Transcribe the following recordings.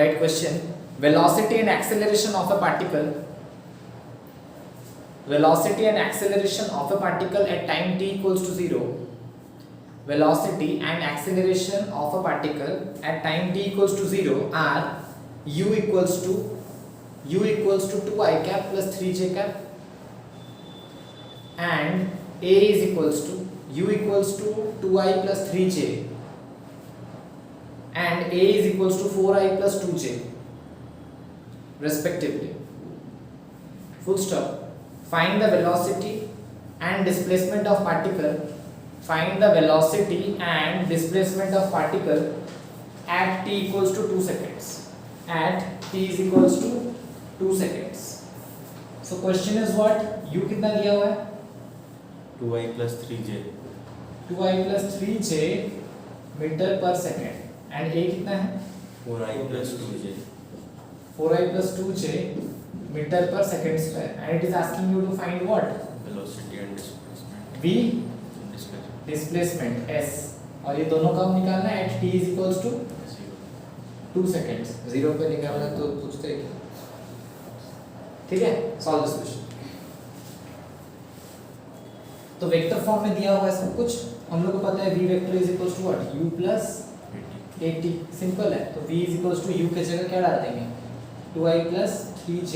Right question. Velocity and acceleration of a particle. Velocity and acceleration of a particle at time t equals to 0. Velocity and acceleration of a particle at time t equals to 0 are u equals to 2I cap plus 3j cap, and a is equals to u equals to 2I plus 3j, and a is equals to 4I plus 2j respectively. Full stop. Find the velocity and displacement of particle. Find the velocity and displacement of particle at t equals to 2 seconds. At t is equals to 2 seconds. So question is what? U कितना दिया हुआ है? 2I plus 3j. 2I plus 3j meter पर second. And a कितना है? 4I plus 2j. 4I plus 2j meter पर second square. And it is asking you to find what? Velocity and displacement. v Displacement. Displacement s. और ये दोनों कब निकालना है? At t is equals to 2 seconds. 0 पे निकालना तो पूछते हैं क्या? ठीक है, सॉल्व दिस क्वेश्चन. तो वेक्टर फॉर्म में दिया हुआ है सब कुछ. हम लोग को पता है v vector is equals to what? u plus 80. Simple है. तो v is equals to u की जगह क्या डाल देंगे? 2I plus 3j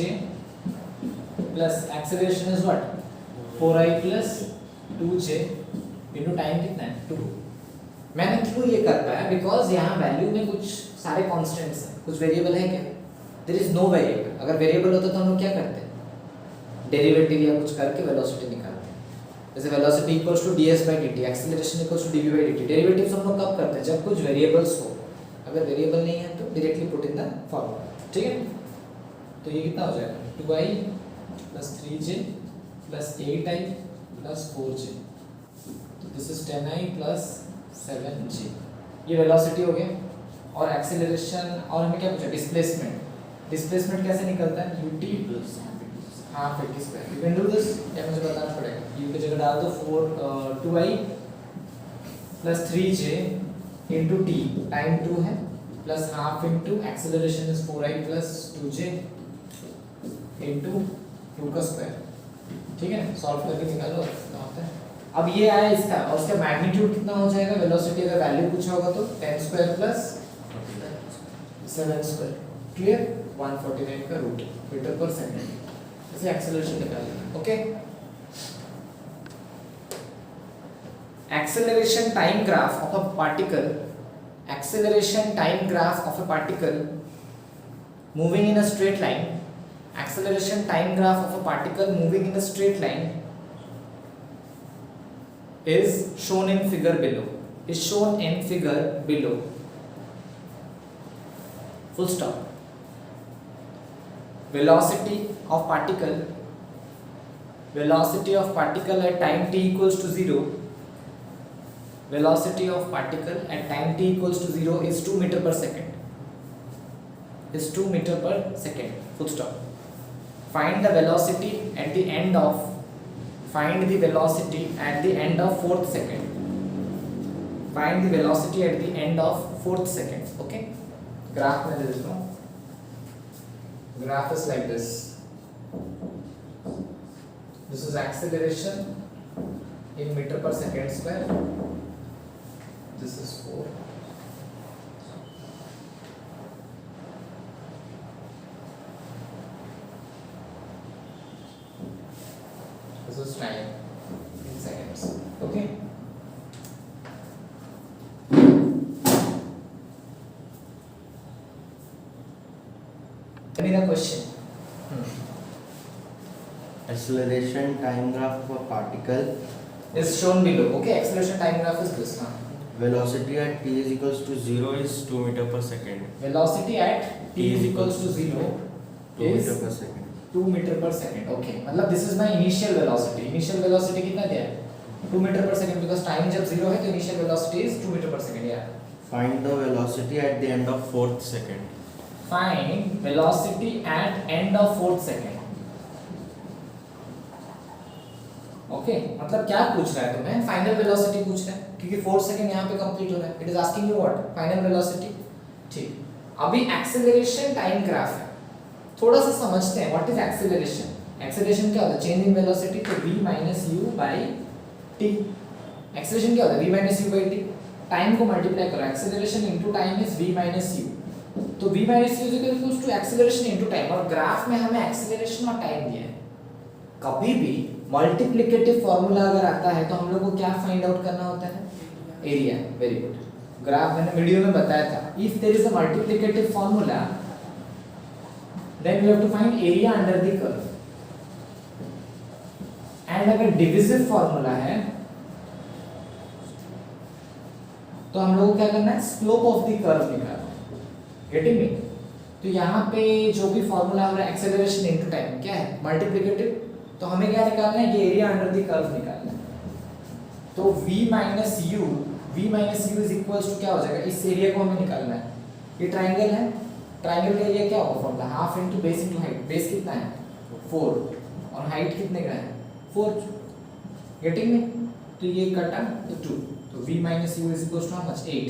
plus acceleration is what? 4I plus 2j into time कितना है? 2. मैंने क्यों ये कर पाया? बिकॉज यहाँ वैल्यू में कुछ सारे कांस्टेंट्स हैं. कुछ वेरिएबल है क्या? There is no variable. अगर वेरिएबल होता तो हम लोग क्या करते हैं? डेरिवेटिव या कुछ करके वेलोसिटी निकालते हैं. जैसे velocity equals to ds by dt, acceleration equals to dv by dt. Derivatives हम लोग कब करते हैं? जब कुछ वेरिएबल्स हो. अगर वेरिएबल नहीं है तो directly put in the formula. ठीक है. तो ये कितना हो जाएगा? 2I plus 3j plus 8I plus 4j. तो this is 10I plus 7j. ये वेलोसिटी हो गया. और एक्सेलरेशन, और हमें क्या पूछा? डिस्प्लेसमेंट. डिस्प्लेसमेंट कैसे निकलता है? ut half a t square. You can do this. या मुझे बताना पड़ेगा? u की जगह डाल दो 2I plus 3j into t. Time 2 है plus half into acceleration is 4I plus 2j into 2 का स्क्वायर. ठीक है, सॉल्व करके निकालो कितना होता है. अब ये आया इसका, और उसका मैग्नीट्यूड कितना हो जाएगा? वेलोसिटी अगर वैल्यू पूछा होगा तो 10 स्क्वायर प्लस 7 स्क्वायर. क्लियर? 149 का रूट मीटर पर सेकंड. ऐसे एक्सेलरेशन निकालना. Okay. Acceleration time graph of a particle. Acceleration time graph of a particle moving in a straight line. Acceleration time graph of a particle moving in a straight line is shown in figure below. Is shown in figure below. Full stop. Velocity of particle. Velocity of particle at time t equals to 0. Velocity of particle at time t equals to 0 is 2 meter per second. Is 2 meter per second. Full stop. Find the velocity at the end of. Find the velocity at the end of 4th second. Find the velocity at the end of 4th second. Okay. Graph में दे देता हूँ. Graph is like this. This is acceleration in meter per second square. This is 4. This is time in seconds. Okay. Tell me the question. Acceleration time graph of a particle Is shown below. Okay. Acceleration time graph is this. velocity at t is equals to 0 is 2 meter per second. Velocity at t is equals to 0 2 is meter per second. 2 meter per second. Okay. मतलब this is my initial velocity. Initial velocity कितना दिया है? 2 meter per second because time जब 0 है तो initial velocity is 2 meter per second. Yeah. Find the velocity at the end of 4th second. Find velocity at end of 4th second. Okay मतलब क्या पूछ रहा है तुम्हें? फाइनल वेलोसिटी पूछ रहा है क्योंकि 4 सेकंड यहाँ पे कंप्लीट हो रहा है. It is asking you what? Final velocity. ठीक. अभी एक्सेलरेशन टाइम ग्राफ है, थोड़ा सा समझते हैं व्हाट इज एक्सेलरेशन। एक्सेलरेशन क्या होता है? चेंज इन वेलोसिटी, तो v minus u by t. Acceleration क्या होता है? v minus u by t. Time को मल्टीप्लाई करो, acceleration into time is v minus u, तो v minus u is equal to acceleration into time, और graph में हमें एक्सेलरेशन और टाइम दिया है। कभी भी मल्टीप्लिकेटिव फॉर्मूला अगर आता है तो हम लोग को क्या फाइंड आउट करना होता है? एरिया। Very good. ग्राफ मैंने वीडियो में बताया था, if there is a multiplicative formula then we have to find area under the curve, and अगर डिविजिव फॉर्मूला है तो हम लोग को क्या करना है? स्लोप ऑफ द कर्व निकालना है। Getting me? तो यहाँ पे जो भी फॉर्मूला हो रहा है एक्सेलरेशन इनटू टाइम क्या है? मल्टीप्लिकेटिव, तो हमें क्या निकालना है? ये एरिया अंडर द कर्व निकालना है। तो v minus u is equals to क्या हो जाएगा? इस एरिया को हमें निकालना है। ये ट्राइंगल है, ट्राइंगल का एरिया क्या होगा? Formula half into base into height. Base कितना है? 4, और हाइट कितने का है? 4। गेटिंग में? तो ये कटा तो 2, तो v minus u is equals to how much? 8।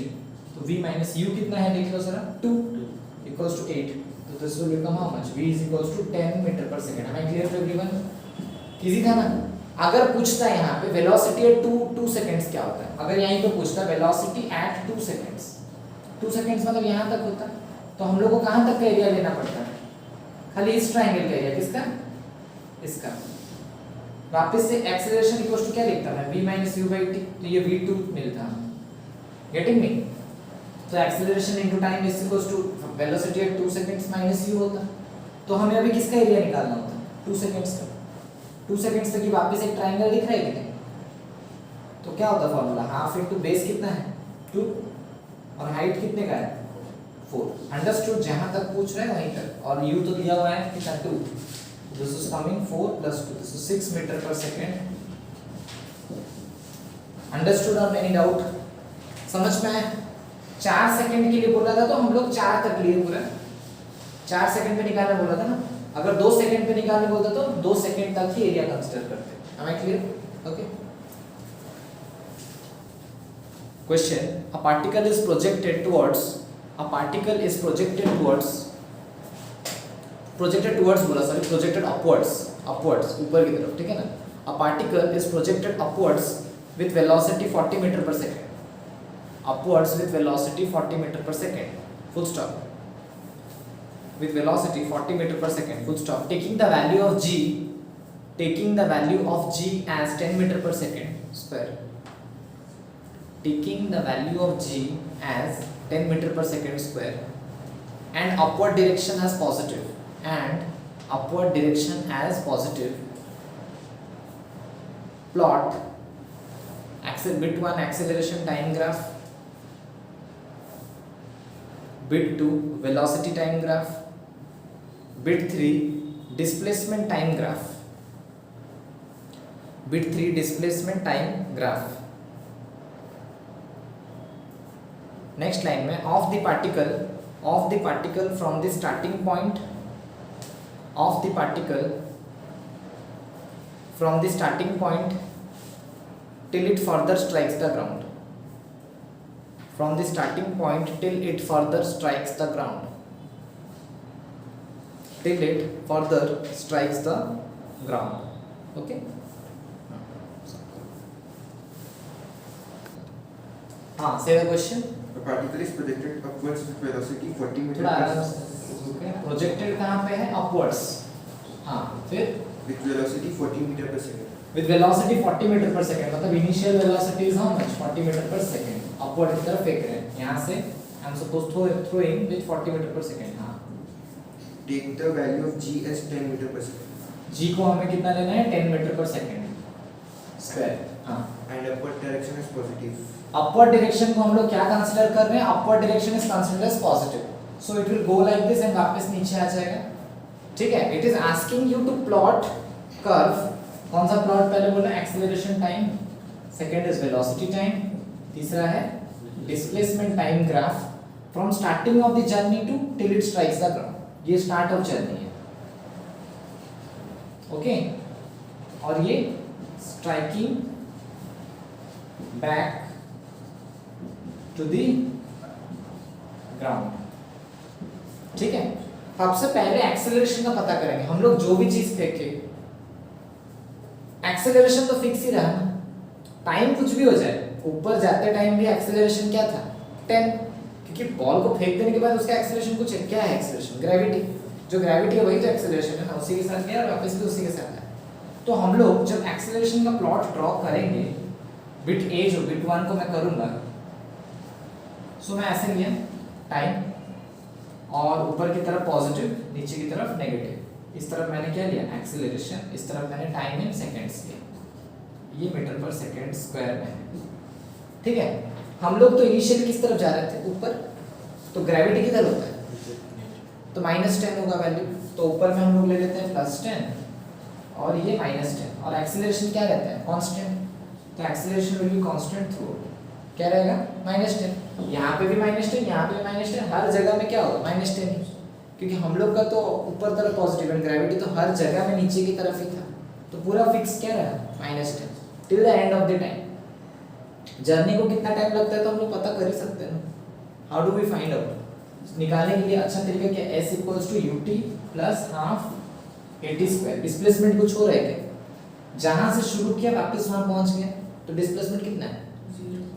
तो v माइनस यू कितना है देख लो जरा, 2 इक्वल्स टू 8, तो this will become how much? v is equals to 10 meter पर second. Am I clear to everyone? Easy था ना? अगर पूछता है यहाँ पे वेलोसिटी एट 2 सेकंड्स क्या होता है, अगर यहीं पे पूछता है वेलोसिटी एट 2 सेकंड्स, 2 सेकंड्स मतलब यहाँ तक होता है, तो हम लोग को कहाँ तक का एरिया लेना पड़ता है? खाली इस ट्रायंगल का एरिया। किसका? इसका। वापस से एक्सेलरेशन इक्वल्स टू क्या लिखता मैं? v minus u by t, तो ये v2 मिलता है। Getting me? तो acceleration into time is equals to velocity at 2 seconds minus u होता। तो हमें अभी किसका एरिया निकालना होता है? 2 सेकंड्स का। 2 सेकंड्स तक ही वापस एक ट्रायंगल दिख रहा है कि नहीं? तो क्या होता है फॉर्मूला? हाफ इनटू बेस कितना है? 2, और हाइट कितने का है? 4। अंडरस्टूड? जहां तक पूछ रहे हैं वहीं तक। और u तो दिया हुआ है कितना? 2। This is coming 4 plus 2, this is 6 metre पर सेकंड। अंडरस्टूड और एनी डाउट? समझ में आया? 4 सेकंड के लिए बोला था तो हम लोग 4 तक लिए पूरा। 4 सेकंड पे निकालने बोला था ना, अगर 2 सेकंड पे निकालने बोलता तो 2 सेकंड तक ही एरिया कंसीडर करते। Am I clear? Okay. Question, a particle is projected towards बोला, सॉरी, projected upwards ऊपर की तरफ, ठीक है ना? a particle is projected upwards with velocity 40 meter per second, full stop, with velocity 40 meter per second, full stop, taking the value of g as 10 meter per second square, taking the value of g as 10 meter per second square, and upward direction as positive, plot bit 1 acceleration time graph, bit 2 velocity time graph, bit 3 displacement time graph, next line में of the particle from the starting point till it further strikes the ground, okay? Say the question. A particle is projected upwards with velocity 40 meter थोड़ा आराम per से, okay? Projected कहाँ पे है? Upwards. हाँ, फिर with velocity 40 meter per second. with velocity 40 meter per second, मतलब initial velocity is how much? 40 meter per second. Upward की तरफ फेंक रहे हैं, यहाँ से I'm supposed to throwing with 40 meter per second. हाँ, Take the value of g as 10 meter per second. g को हमें कितना लेना है? 10 meter per second square. हाँ, And upward direction is positive. upward direction को हम लोग क्या कंसीडर कर रहे हैं? upward direction is considered as positive, so it will go like this and वापस नीचे आ जाएगा, ठीक है? It is asking you to plot curve. कौन सा प्लॉट पहले बोला? Acceleration time, second is velocity time, तीसरा है displacement time graph from starting of the journey to till it strikes the ground. ये स्टार्ट ऑफ जर्नी है, okay? और ये striking back to the ground, ठीक है। सबसे पहले एक्सेलरेशन का पता करेंगे। हम लोग जो भी चीज फेंके, एक्सेलरेशन तो फिक्स ही रहा ना, टाइम कुछ भी हो जाए, ऊपर जाते टाइम भी एक्सेलरेशन क्या था 10, क्योंकि बॉल को फेंक देने के बाद उसका एक्सेलरेशन कुछ है, क्या है एक्सेलरेशन, ग्रेविटी, जो ग्रेविटी है वही तो एक्सेलरेशन है ना, उसी के साथ गया और वापस भी उसी के साथ आया। तो हम लोग जब एक्सेलरेशन का प्लॉट ड्रॉ करेंगे, बिट ए जो बिट 1 को मैं करूंगा, सो मैं ऐसे लिया टाइम, और ऊपर की तरफ पॉजिटिव, नीचे की तरफ नेगेटिव, इस तरफ मैंने क्या लिया एक्सेलरेशन, इस तरफ मैंने टाइम इन सेकंड्स लिया, ये मीटर पर सेकंड स्क्वायर में है। ठीक है, हम लोग तो इनिशियली किस तरफ जा रहे थे ऊपर, तो ग्रेविटी किधर होता है, तो -10 होगा वैल्यू, तो ऊपर में हम लोग ले लेते हैं +10 और ये -10, और एक्सेलरेशन क्या रहता है कांस्टेंट, तो acceleration will be constant through, क्या रहेगा -10, यहाँ पे भी -10, यहाँ पे भी -10, हर जगह में क्या होगा -10, क्योंकि हम लोग का तो ऊपर तरफ पॉजिटिव है, ग्रेविटी तो हर जगह में नीचे की तरफ ही था, तो पूरा फिक्स क्या रहा -10 till the end of the time. Journey को कितना टाइम लगता है तो हम लोग पता कर ही सकते हैं ना, how do we find out, निकालने के लिए अच्छा तरीका क्या, s = ut + half at², displacement कुछ हो रहा है क्या, जहां से शुरू किया वापस वहां पहुंच गया, तो डिस्प्लेसमेंट कितना है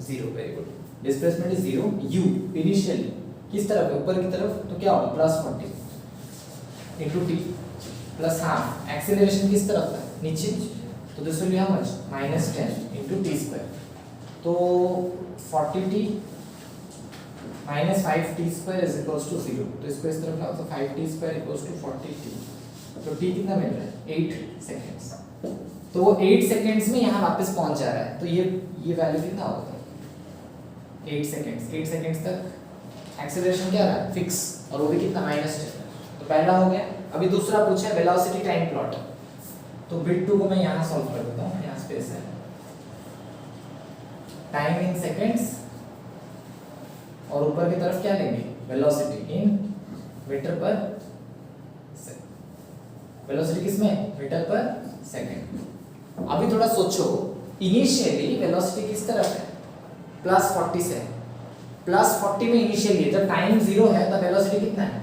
0, very good, displacement is 0, u initially किस तरफ है ऊपर की तरफ, तो क्या होगा +40 * t + हाफ, एक्सेलरेशन किस तरफ था नीचे, तो this will be how much -10 * t², तो 40t - 5t² = 0, तो इसको इस तरफ लाओ, तो 5t² = 40t, तो t कितना मिल रहा है 8 सेकंड्स, तो वो 8 सेकंड्स में यहाँ वापस पहुंच जा रहा है, तो ये वैल्यू कितना होगा 8 सेकंड्स तक एक्सेलरेशन क्या रहा फिक्स, और वो भी कितना -10, तो पहला हो गया। अभी दूसरा पूछा है वेलोसिटी टाइम प्लॉट, तो बिट 2 को मैं यहाँ सॉल्व कर देता हूँ, यहाँ स्पेस है, टाइम इन सेकंड्स और ऊपर की तरफ क्या लेंगे वेलोसिटी इन मीटर पर सेकंड, वेलोसिटी किसमें मीटर पर सेकंड। अभी थोड़ा सोचो, इनिशियली वेलोसिटी किस तरफ है +40 से, +40 में इनिशियली है, जब टाइम 0 है तब वेलोसिटी कितना है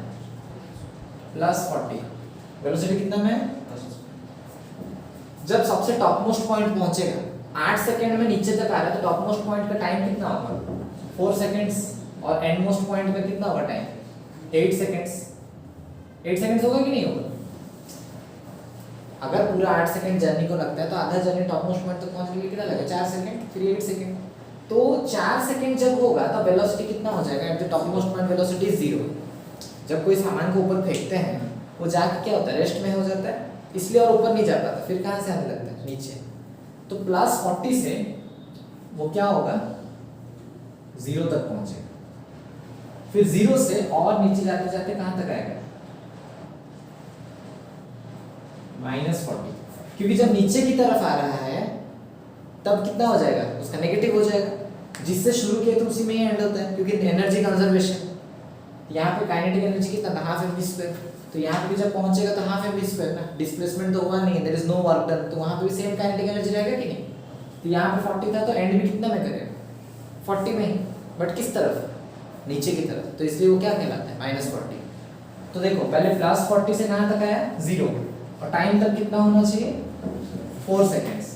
+40, वेलोसिटी कितना में, जब सबसे टॉप मोस्ट पॉइंट पहुंचेगा 8 सेकंड में नीचे तक आ रहा है, तो टॉप मोस्ट पॉइंट का टाइम कितना होगा 4 सेकंड्स, और एंड मोस्ट पॉइंट पे कितना होगा टाइम 8 सेकंड्स होगा कि नहीं होगा, अगर पूरा 8 सेकंड जर्नी को लगता है तो आधा जर्नी टॉप मोस्ट पॉइंट तक पहुंचने के लिए कितना लगेगा 4 सेकंड, फिर 8 सेकंड, तो 4 सेकंड जब होगा तब वेलोसिटी कितना हो जाएगा, at the top most point velocity 0, जब कोई सामान को ऊपर फेंकते हैं वो जाके क्या होता है रेस्ट में हो जाता है, इसलिए और ऊपर नहीं जा पाता, फिर कहाँ से आने लगता है नीचे, तो +40 से वो क्या होगा 0 तक पहुंचेगा, फिर 0 से और नीचे जाते जाते कहां तक आएगा -40, क्योंकि जब नीचे की तरफ आ रहा है तब कितना हो जाएगा उसका नेगेटिव हो जाएगा, जिससे शुरू किया तो उसी में ही एंड होता है, क्योंकि एनर्जी कंजर्वेशन, यहाँ पे काइनेटिक एनर्जी कितना था हाफ mv², तो यहाँ पे भी जब पहुंचेगा तो हाफ mv² ना, डिस्प्लेसमेंट तो हुआ नहीं है, there is no work done, तो वहां पे भी सेम काइनेटिक एनर्जी रहेगा कि नहीं, तो यहाँ पे 40 था तो एंड भी कितना में करेगा 40 में ही, बट किस तरफ नीचे की तरफ, तो इसलिए वो क्या कहलाता है -40। तो देखो पहले +40 से कहां तक आया 0, और टाइम तक कितना होना चाहिए 4 सेकंड्स,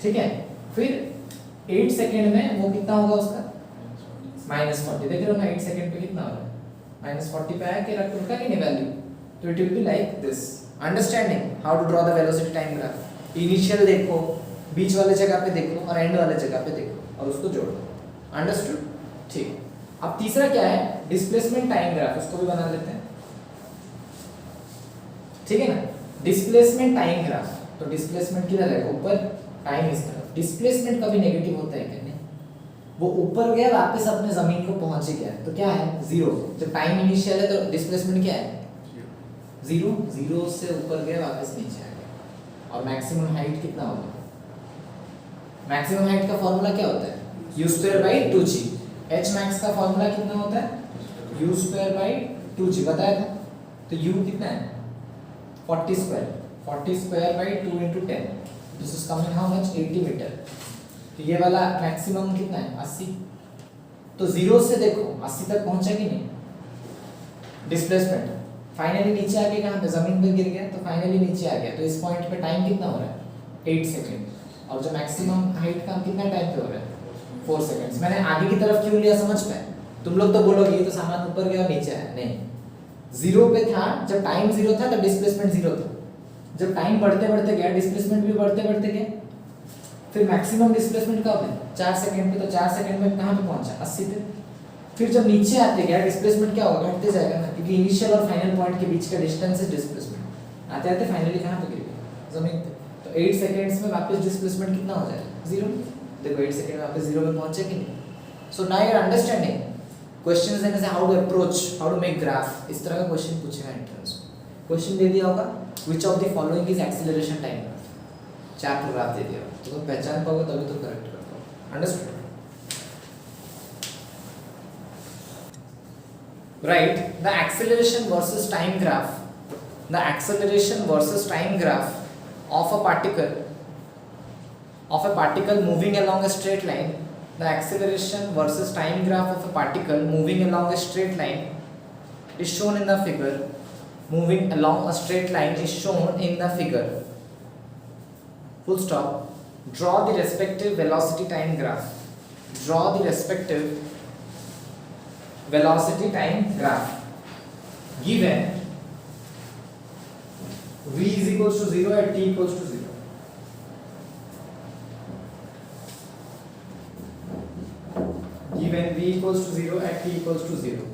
ठीक है, फिर 8 सेकंड में वो कितना होगा उसका -40, देख रहे हो ना 8 सेकंड पे कितना हो रहा है -40 पे आया कि रखा कि नहीं वैल्यू, तो it will be like this, understanding how to draw the velocity time graph, initial देखो, बीच वाले जगह पे देखो और एंड वाले जगह पे देखो और उसको जोड़ो, अंडरस्टूड, ठीक। अब तीसरा क्या है डिस्प्लेसमेंट टाइम ग्राफ, उसको भी बना लेते हैं, ठीक है ना, डिस्प्लेसमेंट टाइम ग्राफ, तो डिस्प्लेसमेंट किधर है ऊपर, टाइम इस तरफ, डिस्प्लेसमेंट कभी नेगेटिव होता है क्या नहीं, वो ऊपर गया वापस अपने जमीन को पहुंच ही गया, तो क्या है 0, जब टाइम इनिशियल है तो डिस्प्लेसमेंट क्या है 0, 0 से ऊपर गया वापस नीचे आ गया, और मैक्सिमम हाइट कितना होगा, मैक्सिमम हाइट का फॉर्मूला क्या होता है u² / 2g, h max का फॉर्मूला कितना होता है u² / 2g बताया था, तो u कितना है 40² / 2 × 10, this is coming how much 80 metre, तो ये वाला मैक्सिमम कितना है 80, तो 0 से देखो 80 तक पहुंचा कि नहीं डिस्प्लेसमेंट, फाइनली नीचे आ गया, कहाँ पे जमीन पे गिर गया, तो फाइनली नीचे आ गया। तो इस पॉइंट पे टाइम कितना हो रहा है 8 सेकंड, और जो मैक्सिमम हाइट का कितना टाइम पे हो रहा है 4 सेकंड्स। मैंने आगे की तरफ क्यों लिया समझ पाए? तुम लोग तो बोलोगे ये तो सामान ऊपर गया और नीचे आया, नहीं, जीरो पे था जब टाइम जीरो था तब डिस्प्लेसमेंट जीरो था, जब टाइम बढ़ते बढ़ते गया डिस्प्लेसमेंट भी बढ़ते बढ़ते गया, फिर मैक्सिमम डिस्प्लेसमेंट कब है 4 सेकंड पे, तो 4 सेकंड में कहाँ पे पहुंचा 80 पे। फिर जब नीचे आते गया डिस्प्लेसमेंट क्या होगा, घटते जाएगा ना, क्योंकि इनिशियल और फाइनल पॉइंट के बीच का डिस्टेंस है डिस्प्लेसमेंट। आते आते फाइनली कहाँ पे गिर गया जमीन पे, तो 8 सेकंड्स में वापस डिस्प्लेसमेंट कितना हो जाएगा 0। देखो 8 सेकंड में वापस 0 पे पहुंचे कि नहीं। So now you are understanding questions देने से how to approach, how to make graph, इस तरह का क्वेश्चन पूछेगा एंट्रेंस में। क्वेश्चन दे दिया होगा which of the following is acceleration time graph, chart graph दे दिया तो तुम पहचान पाओगे तभी तो करेक्ट कर पाओगे। Understood? Write the acceleration versus time graph, the acceleration versus time graph of a particle moving along a straight line, the acceleration versus time graph of a particle moving along a straight line is shown in the figure, moving along a straight line is shown in the figure, full stop. Draw the respective velocity time graph, draw the respective velocity time graph given v is equals to 0 at t equals to 0. Given v equals to 0 at t equals to 0.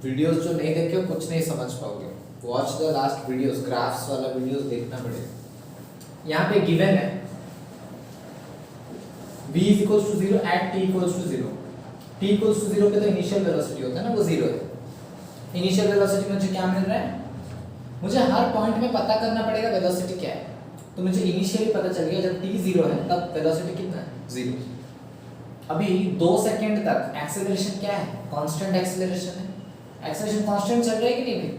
Videos जो नहीं देखे हो कुछ नहीं समझ पाओगे, watch the last videos, graphs वाला videos देखना पड़ेगा। यहाँ पे गिवन है v is equals to 0 at t equals to 0, t equals to 0 पे तो इनिशियल वेलोसिटी होता है ना, वो 0 है। इनिशियल वेलोसिटी मुझे क्या मिल रहा है, मुझे हर पॉइंट में पता करना पड़ेगा वेलोसिटी क्या है। तो मुझे इनिशियली पता चल गया जब t 0 है तब वेलोसिटी कितना है 0। अभी 2 सेकंड तक एक्सेलरेशन क्या है, कांस्टेंट एक्सेलरेशन है। एक्सेलरेशन कांस्टेंट चल रहा है कि नहीं भाई,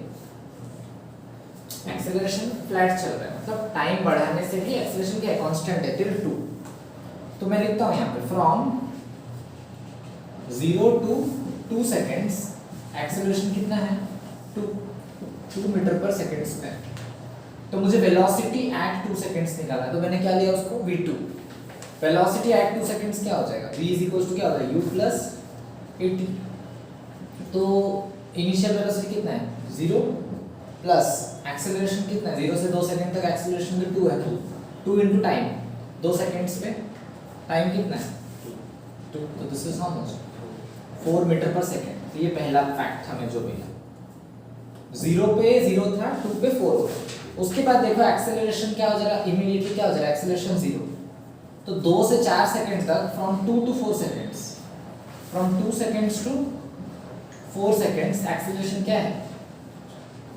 एक्सेलरेशन फ्लैट चल रहा है, मतलब टाइम बढ़ाने से भी एक्सेलरेशन क्या है कांस्टेंट है टिल 2। तो मैं लिखता हूं यहां पे फ्रॉम 0 to 2 सेकंड्स एक्सेलरेशन कितना है 2 मीटर पर सेकंड स्क्वायर। तो मुझे वेलोसिटी एट 2 सेकंड्स निकालना है, तो मैंने क्या लिया उसको v2। वेलोसिटी एट 2 सेकंड्स क्या हो जाएगा, v इज इक्वल टू क्या होगा u प्लस 80। तो इनिशियल वेलोसिटी कितना है 0 प्लस एक्सेलरेशन कितना है 0 से 2 सेकंड तक एक्सेलरेशन भी 2 है, 2 इनटू टाइम, 2 सेकंड्स पे टाइम कितना है 2, तो this is how much 4 metre पर सेकंड। तो ये पहला फैक्ट हमें जो मिला, 0 पे 0 था, 2 पे 4 हो गया। उसके बाद देखो एक्सेलरेशन क्या हो जाएगा, इमीडिएटली क्या हो जाएगा एक्सेलरेशन 0। तो 2 से 4 सेकंड तक from 2 to 4 seconds, from 2 seconds to 4 seconds acceleration क्या है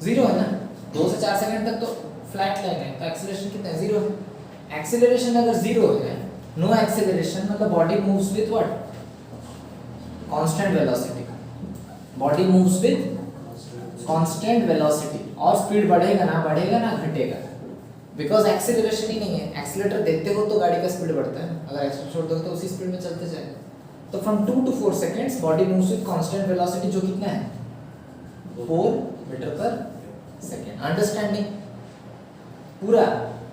0 है ना। 2 से 4 सेकंड तक तो फ्लैट लाइन है, तो एक्सेलरेशन कितना है 0 है। एक्सेलरेशन अगर 0 है, नो एक्सेलरेशन मतलब body moves with what, constant velocity. Body moves with constant velocity, और स्पीड बढ़ेगा ना घटेगा, बिकॉज एक्सेलरेशन ही नहीं है। एक्सीलरेटर देते हो तो गाड़ी का स्पीड बढ़ता है, अगर एक्सीलरेटर छोड़ दो तो उसी स्पीड में चलते जाएगा। तो from 2 to 4 seconds body moves with constant velocity, जो कितना है 4 मीटर पर सेकंड। अंडरस्टैंडिंग पूरा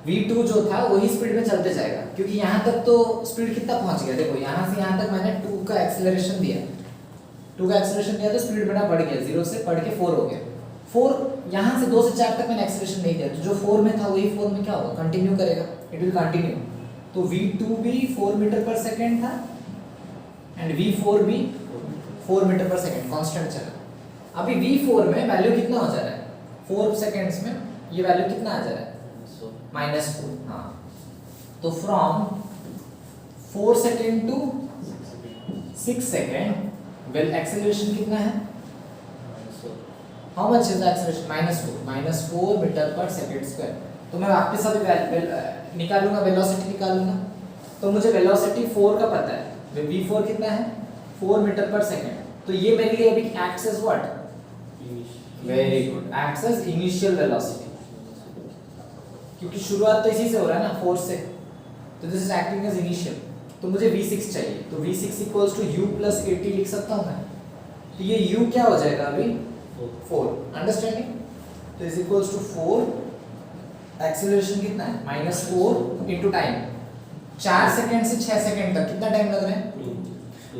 v2 जो था वही स्पीड में चलते जाएगा, क्योंकि यहाँ तक तो स्पीड कितना पहुंच गया, देखो यहाँ से यहाँ तक मैंने 2 का एक्सेलरेशन दिया, 2 का एक्सेलरेशन दिया तो स्पीड मेरा बढ़ गया, 0 से बढ़ के 4 हो गया। 4 यहाँ से 2 से 4 तक मैंने एक्सेलरेशन नहीं दिया, तो जो 4 में था वही 4 में क्या होगा, कंटिन्यू करेगा, इट विल कंटिन्यू। तो v2 भी 4 मीटर पर सेकंड था एंड v4 भी 4 मीटर पर सेकंड कांस्टेंट चला। अभी v4 में वैल्यू कितना हो जा रहा है 4 सेकंड्स में, ये वैल्यू कितना आ जा रहा है -4। हाँ, तो from 4 second to 6 second, well acceleration कितना है? How much is the acceleration? -4 metre पर सेकंड स्क्वायर। तो मैं वापस अभी निकालूंगा, वेलोसिटी निकालूंगा। तो मुझे वेलोसिटी 4 का पता है, v4 कितना है? 4 मीटर पर सेकंड। तो ये मेरे लिए अभी acts as what? Very good, acts as initial velocity, क्योंकि शुरुआत तो इसी से हो रहा है ना, 4 से। तो this is acting as initial. तो मुझे v6 चाहिए, तो v6 equals to u plus 80 लिख सकता हूं मैं। तो ये u क्या हो जाएगा अभी? 4। अंडरस्टैंडिंग? तो इज इक्वल्स टू 4, एक्सीलरेशन कितना है? -4 इनटू टाइम। 4 सेकंड से 6 सेकंड तक कितना टाइम लग रहा है?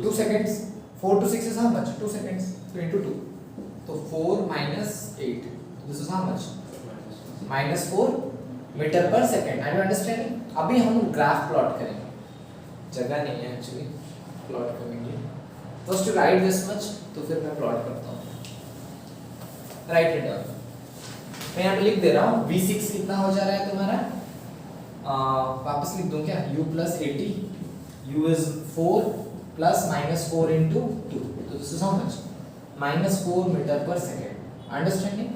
2 seconds. 4 to 6 is how much? 2 seconds. So into 2. तो 4 minus 8. This is how much? -4 metre पर सेकंड। Are you understanding? अभी हम ग्राफ प्लॉट करेंगे, जगह नहीं है एक्चुअली प्लॉट करने के लिए। फर्स्ट राइट दिस मच, तो फिर मैं प्लॉट करता हूँ। Right it down. मैं यहाँ पे लिख दे रहा हूँ v6 कितना हो जा रहा है तुम्हारा? वापस लिख दूँ क्या? u plus 80, u is 4 plus -4 into 2. तो this is how much? -4 metre पर सेकेंड। अंडरस्टैंडिंग?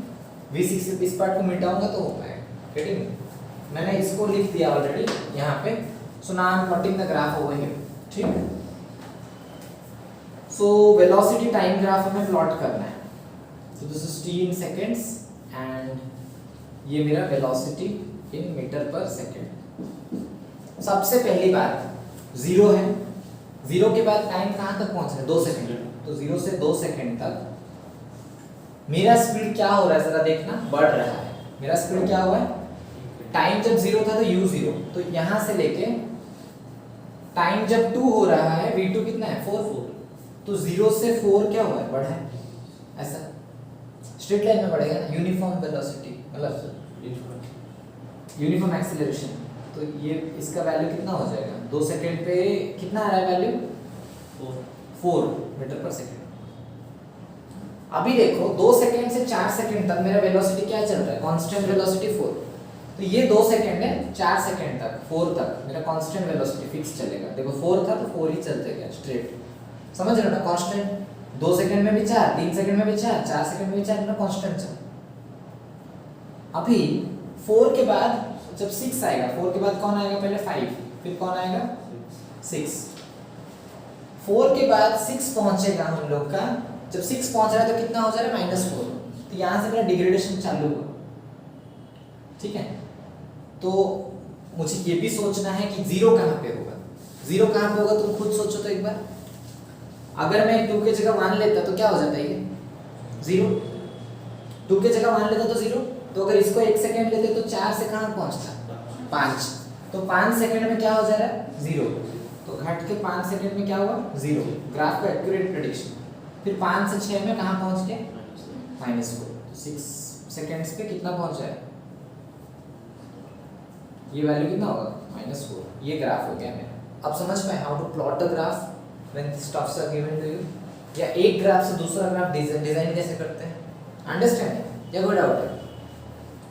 v6 से इस पार्ट को मिटाऊंगा तो हो पाएगा। गेटिंग? मैंने इसको लिख दिया ऑलरेडी यहाँ पे। So now I am plotting the graph over here. ठीक? सो वेलोसिटी टाइम ग्राफ हमें प्लॉट करना है। So this is t in seconds and ये मेरा वेलोसिटी इन मीटर पर सेकेंड। सबसे पहली बात 0 है, 0 के बाद टाइम कहाँ तक पहुंच रहा है? 2 सेकंड। तो 0 से 2 सेकंड तक मेरा स्पीड क्या हो रहा है जरा देखना, बढ़ रहा है। मेरा स्पीड क्या हुआ है? टाइम जब 0 था तो u0, तो यहाँ से लेके टाइम जब 2 हो रहा है, v2 कितना है? 4। तो 0 से 4 क्या हुआ है? बढ़ा है। ऐसा स्ट्रेट लाइन में बढ़ेगा ना, यूनिफॉर्म वेलोसिटी, मतलब यूनिफॉर्म एक्सीलरेशन। तो ये इसका वैल्यू कितना हो जाएगा? 2 सेकंड पे कितना आ रहा है वैल्यू? 4 मीटर पर सेकंड। अभी देखो 2 सेकंड से 4 सेकंड तक मेरा वेलोसिटी क्या चल रहा है? Constant velocity 4। तो ये 2 सेकंड है, 4 सेकंड तक, 4 तक मेरा कांस्टेंट वेलोसिटी फिक्स चलेगा। देखो 4 था तो 4 ही चलते गया स्ट्रेट। समझ रहे हो ना? कांस्टेंट। 2 सेकंड में भी 4, 3 सेकंड में भी 4, 4 सेकंड में भी 4, ना कांस्टेंट चल। अभी 4 के बाद जब 6 आएगा, 4 के बाद कौन आएगा? पहले 5, फिर कौन आएगा? 6। 4 के बाद 6 पहुंचेगा हम लोग का। जब 6 पहुंच रहा है तो कितना हो जा रहा है? -4। तो यहाँ से मेरा डिग्रेडेशन चालू हुआ। ठीक है? तो मुझे ये भी सोचना है कि 0 कहाँ पे होगा। 0 कहाँ पे होगा तुम खुद सोचो तो एक बार। अगर मैं 2 की जगह 1 लेता तो क्या हो जाता है? ये 0। 2 की जगह 1 लेता तो 0। तो अगर इसको 1 सेकंड लेते तो 4 से कहाँ पहुंचता? 5। तो 5 सेकंड में क्या हो जा रहा है? 0। तो घट के 5 सेकंड में क्या हुआ? 0। ग्राफ का एक्यूरेट प्रेडिक्शन। फिर 5 से 6 में कहाँ पहुंच गए? -4। 6 सेकंड्स पे कितना पहुंचा है? ये वैल्यू कितना होगा? -4। ये ग्राफ हो गया मेरा। अब समझ पाए how to plot the graph when stuffs are given to you, या एक ग्राफ से दूसरा ग्राफ डिजाइन कैसे करते हैं। अंडरस्टैंड या कोई डाउट है?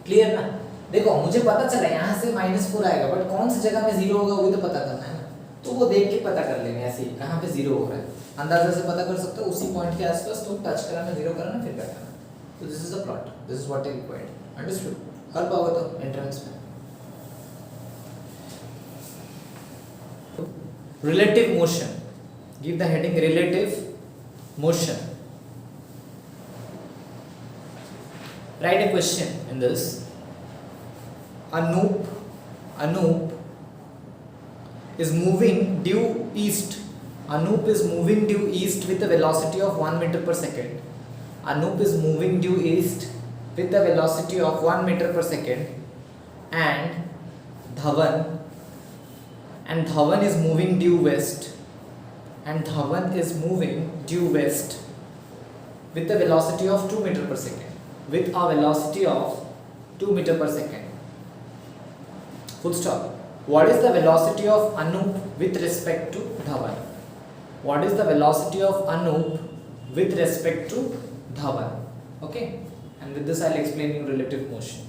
क्लियर ना? देखो मुझे पता चला यहाँ से -4 आएगा, बट कौन सी जगह में 0 होगा वो भी तो पता करना है ना। तो वो देख के पता कर लेंगे ऐसे ही कहाँ पे 0 हो रहा है, अंदाजा से पता कर सकते हो। उसी पॉइंट के आसपास तुम टच कराना, 0 कराना, फिर बैठाना। तो this is the plot, this is what is required. Understood? कर पाओगे तो एंट्रेंस में। Relative motion. Give the heading relative motion. Write a question in this. Anoop is moving due east. Anoop is moving due east with a velocity of 1 meter per second. Anoop is moving due east with a velocity of 1 meter per second, and Dhawan is moving due west, and Dhawan is moving due west with a velocity of 2 meter per second, with a velocity of 2 meter per second. Full stop. What is the velocity of Anoop with respect to Dhawan? What is the velocity of Anoop with respect to Dhawan? Okay, and with this I'll explain you relative motion.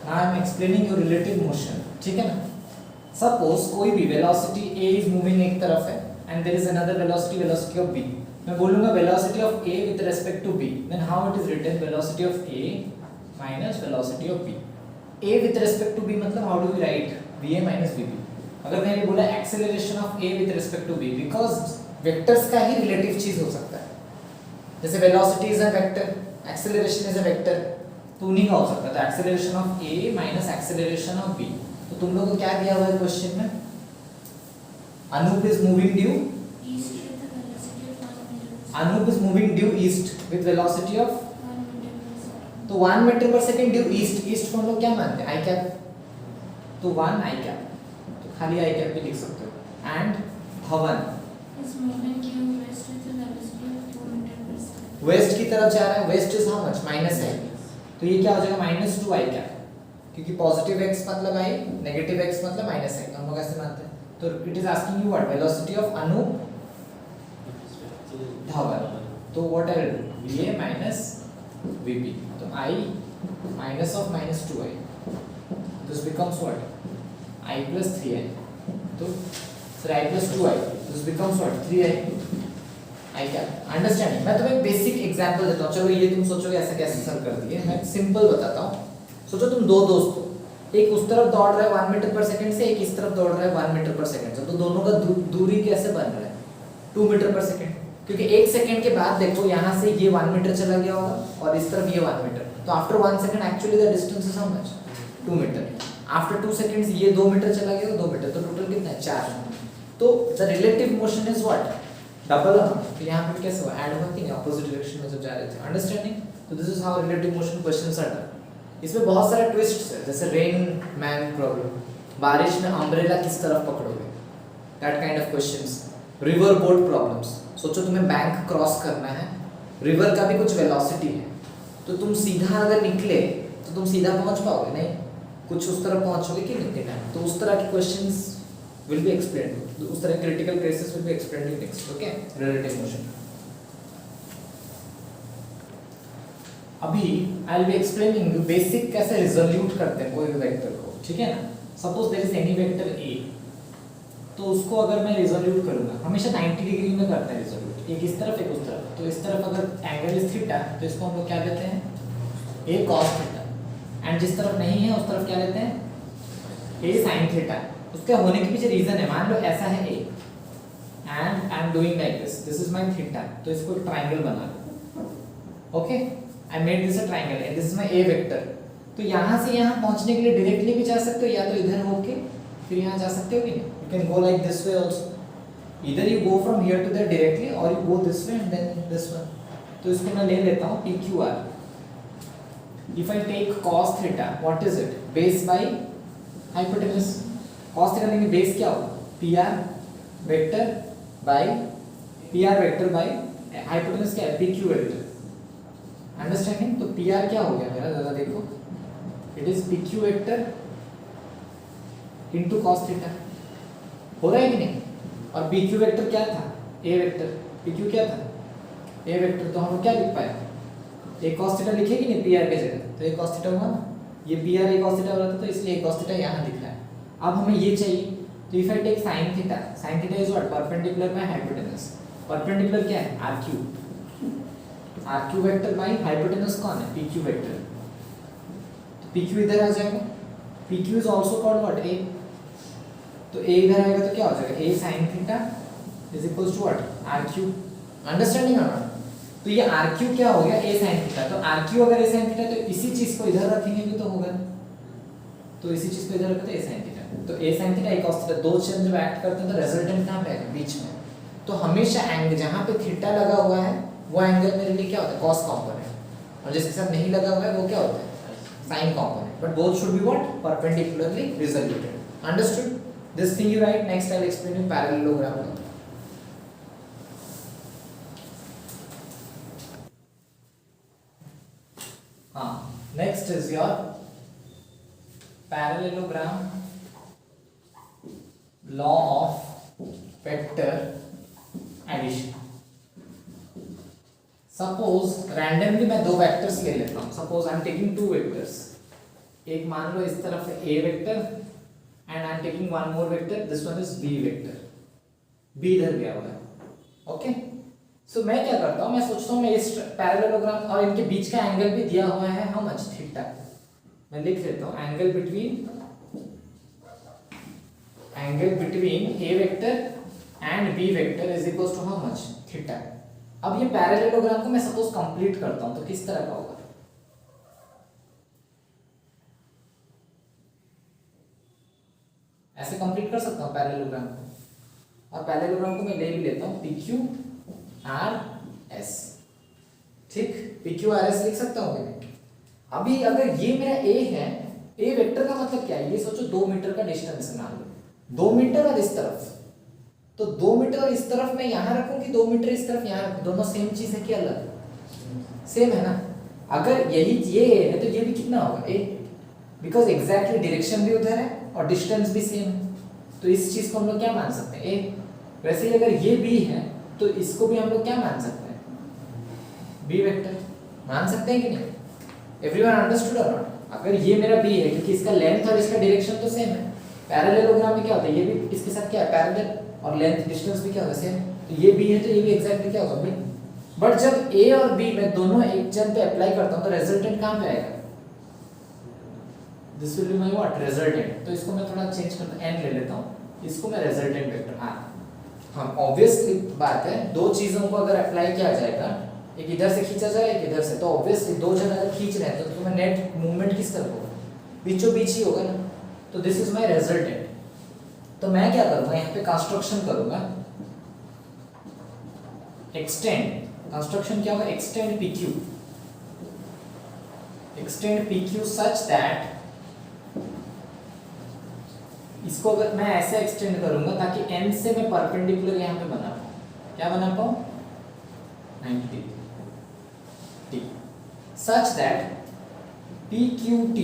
Now I am explaining your relative motion. ठीक है ना? Suppose कोई भी velocity a is moving एक तरफ है and there is another velocity of b. मैं बोलूंगा velocity of a with respect to b, then how it is written velocity of a minus velocity of b. a with respect to b मतलब how do we write va minus vb. अगर मैंने बोला acceleration of a with respect to b, because vectors का ही relative चीज हो सकता है. जैसे velocity is a vector, acceleration is a vector, तो उन्हीं का हो सकता है. तो acceleration of a minus acceleration of b. तो तुम लोगों को क्या दिया हुआ है क्वेश्चन में? Anup is moving due Anup is moving due east with velocity of 1 meter per second. तो 1 मीटर पर सेकंड ड्यू ईस्ट. ईस्ट को हम लोग क्या मानते हैं? आई कैप. तो 1 आई कैप, तो खाली आई कैप भी लिख सकते हो. And Dhawan Is moving due west with a velocity of 2 meter per second. West की तरफ जा रहा है. West is how much? Minus i. तो ये क्या हो जाएगा? माइनस 2 आई कैप, क्योंकि पॉजिटिव x मतलब आई, नेगेटिव x मतलब माइनस आई. तो हम लोग ऐसे मानते हैं. तो it is asking you what velocity of Anoop Dhawan. तो what I will do? va minus vb. तो I minus of minus 2i, this becomes what? I plus 3i. तो sir I plus 2i, this becomes what? 3i. I क्या understanding? मैं तुम्हें basic example देता हूँ. चलो ये तुम सोचोगे ऐसे कैसे सॉल्व कर दिए. मैं सिंपल बताता हूँ. सोचो तुम दो दोस्त हो, एक उस तरफ दौड़ रहा है 1 मीटर पर सेकंड से, एक इस तरफ दौड़ रहा है 1 मीटर पर सेकंड से. तो दोनों का दूरी कैसे बन रहा है? 2 मीटर पर सेकंड. क्योंकि 1 सेकंड के बाद देखो यहाँ से ये 1 मीटर चला गया होगा और इस तरफ ये 1 मीटर. तो after 1 second actually the distance is how much? 2 metre. After 2 seconds ये 2 मीटर चला गया, 2 मीटर. तो टोटल कितना है? 4. तो the relative motion is what? Double. तो यहाँ पे कैसे हुआ? ऐड हुआ कि नहीं? अपोजिट डायरेक्शन में जब जा रहे थे. अंडरस्टैंडिंग? तो this is how relative motion questions are done. इसमें बहुत सारे ट्विस्ट्स है, जैसे रेन मैन प्रॉब्लम, बारिश में अम्ब्रेला किस तरफ पकड़ोगे, that kind of questions. River boat problems. सोचो तुम्हें बैंक क्रॉस करना है, रिवर का भी कुछ वेलोसिटी है, तो तुम सीधा अगर निकले तो तुम सीधा पहुंच पाओगे? नहीं, कुछ उस तरफ पहुंचोगे कि नहीं. तो उस तरह के क्वेश्चंस विल बी एक्सप्लेन्ड, उस तरह critical cases will be explained in next. Okay, relative motion. अभी I will be explaining basic कैसे रिजोल्यूट करते हैं कोई भी वेक्टर को. ठीक है ना? Suppose there is any vector a, तो उसको अगर मैं रिजोल्यूट करूंगा, हमेशा 90 डिग्री में करते हैं रिजोल्यूट, एक इस तरफ एक उस तरफ. तो इस तरफ अगर एंगल इज थीटा, तो इसको हम लोग क्या लेते हैं? a cos theta. एंड जिस तरफ नहीं है उस तरफ क्या लेते हैं? a sin theta. उसके होने के पीछे रीजन है. मान लो ऐसा है a and I am doing like this, this is my theta. तो इसको एक ट्रायंगल बना लो. Okay, I made this a triangle and this is my a vector. तो यहाँ से यहाँ पहुँचने के लिए डायरेक्टली भी जा सकते हो, या तो इधर होके फिर यहाँ जा सकते हो कि नहीं. You can go like this way also. Either you go from here to there directly or you go this way and then this one. तो इसको मैं ले लेता हूँ PQR. If I take cos theta, what is it? Base by hypotenuse. Cos theta लेंगे, base क्या होगा? PR vector by hypotenuse क्या है? PQ vector. Understanding? तो PR क्या हो गया मेरा? ज़रा देखो. It is PQ vector into cos theta. हो रहा है कि नहीं? और PQ वेक्टर क्या था? A vector. PQ क्या था? A vector. तो हम लोग क्या लिख पाए? A cos थीटा लिखे कि नहीं PR के जगह? तो A cos थीटा हुआ ना? ये PR A cos थीटा हो रहा था, तो इसलिए A cos थीटा यहाँ दिख रहा है. अब हमें ये चाहिए, तो if I take sin theta, sin theta is what? Perpendicular by hypotenuse. Perpendicular क्या है? RQ. RQ vector by hypotenuse कौन है? PQ vector. तो PQ इधर आ जाएगा. PQ is also called what? A. तो a इधर आएगा तो क्या हो जाएगा? a sin theta is equal to what? rq. Understanding है ना? तो ये rq क्या हो गया? a sin theta. तो rq अगर a sin थीटा, तो इसी चीज को इधर रखेंगे भी तो होगा. तो इसी चीज को इधर रखते हैं a sin थीटा. तो a sin theta a cos theta, दो चीज जब ऐड करते हैं तो रिजल्टेंट कहाँ पे आएगा? बीच में. तो हमेशा एंगल जहाँ पे थीटा लगा हुआ है वो एंगल मेरे लिए क्या होता है? cos component. और जिसके साथ नहीं लगा हुआ है वो क्या होता है? sin component. But both should be what? Perpendicularly resoluted. Understood? This thing you write, next I'll explain you parallelogram. Next is your parallelogram law of vector addition. Suppose randomly मैं दो vectors ले लेता हूँ. Suppose I'm taking two vectors. एक मान लो इस तरफ A vector and I'm taking one more vector, this one is b vector, b इधर गया हुआ है, ओके। सो मैं क्या करता हूँ, मैं सोचता हूँ मैं इस पैरेललोग्राम और इनके बीच का एंगल भी दिया हुआ है हाउ मच, थीटा। मैं लिख देता हूँ angle between A vector and B vector is equal to how much, theta. अब ये पैरेललोग्राम को मैं सपोज कंप्लीट करता हूँ तो किस तरह का होगा, ऐसे कंप्लीट कर सकता हूँ पैरेललोग्राम को, और पैरेललोग्राम को मैं ले भी लेता हूँ पी क्यू आर एस, ठीक, पी क्यू आर एस लिख सकता हूँ मैं। अभी अगर ये मेरा ए है, ए वेक्टर का मतलब क्या है, ये सोचो 2 मीटर का डिस्टेंस है, मान लो 2 मीटर और इस तरफ, तो 2 मीटर और इस तरफ मैं यहाँ रखूँ कि 2 मीटर इस तरफ यहाँ रखूँ, दोनों सेम चीज है कि अलग, सेम है ना। अगर यही ये है तो ये भी कितना होगा ए, बिकॉज एग्जैक्टली डायरेक्शन भी उधर है और डिस्टेंस भी सेम है, तो इस चीज को हम लोग क्या मान सकते हैं ए। वैसे ही अगर ये बी है तो इसको भी हम लोग क्या मान सकते हैं, बी वेक्टर मान सकते हैं कि नहीं, एवरीवन अंडरस्टूड और नॉट। अगर ये मेरा बी है क्योंकि इसका लेंथ और इसका डायरेक्शन तो सेम है, पैरेललोग्राम में क्या होता है, ये भी इसके साथ क्या है पैरेलल, और लेंथ डिस्टेंस भी क्या होगा सेम, तो ये बी है तो ये भी एग्जैक्टली क्या होगा बी। बट जब ए और बी मैं दोनों एक जन पे अप्लाई करता हूँ तो रिजल्टेंट कहाँ पे आएगा, this will be my what, resultant. तो इसको मैं थोड़ा चेंज करता एन ले लेता हूँ, इसको मैं रिजल्टेंट वेक्टर आर। हाँ ऑब्वियसली बात है, दो चीजों को अगर अप्लाई किया जाएगा, एक इधर से खींचा जाए एक इधर से, तो ऑब्वियसली दो जन अगर खींच रहे हैं तो तुम्हें नेट मूवमेंट किस तरफ होगा, बीचों बीच ही होगा ना, तो दिस इज माय रिजल्टेंट। तो मैं क्या करूंगा, यहाँ पे कंस्ट्रक्शन करूंगा, एक्सटेंड, कंस्ट्रक्शन क्या होगा, extend PQ, extend PQ such that, इसको अगर मैं ऐसे एक्सटेंड करूंगा ताकि n से मैं परपेंडिकुलर यहाँ पे बना पाऊँ, क्या बना पाऊँ 90 t, such that PQT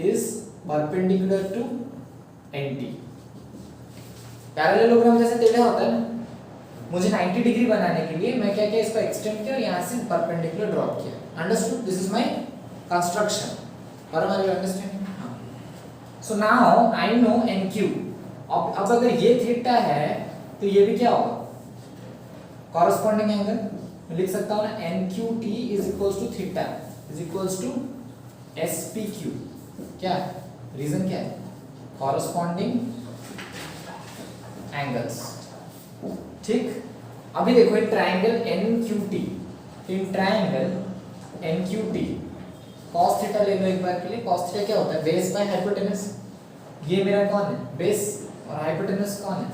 is perpendicular to NT। Parallelogram जैसे टेढ़ा होता है ना, मुझे 90 डिग्री बनाने के लिए मैं क्या किया, इसको एक्सटेंड किया और यहाँ से परपेंडिकुलर ड्रॉप किया, understood, this is my construction, और हमारे understanding. So now I know NQ। अब अगर ये थीटा है तो ये भी क्या होगा, कॉरस्पॉन्डिंग एंगल, मैं लिख सकता हूँ ना NQT is equals to theta is equals to SPQ। क्या रीजन क्या है, कॉरस्पॉन्डिंग एंगल्स, ठीक। अभी देखो in triangle NQT, in triangle NQT cos theta ले लो एक बार के लिए, cos थीटा क्या होता है, बेस बाय हाइपोटेनस, ये मेरा कौन है बेस और हाइपोटेनस कौन है,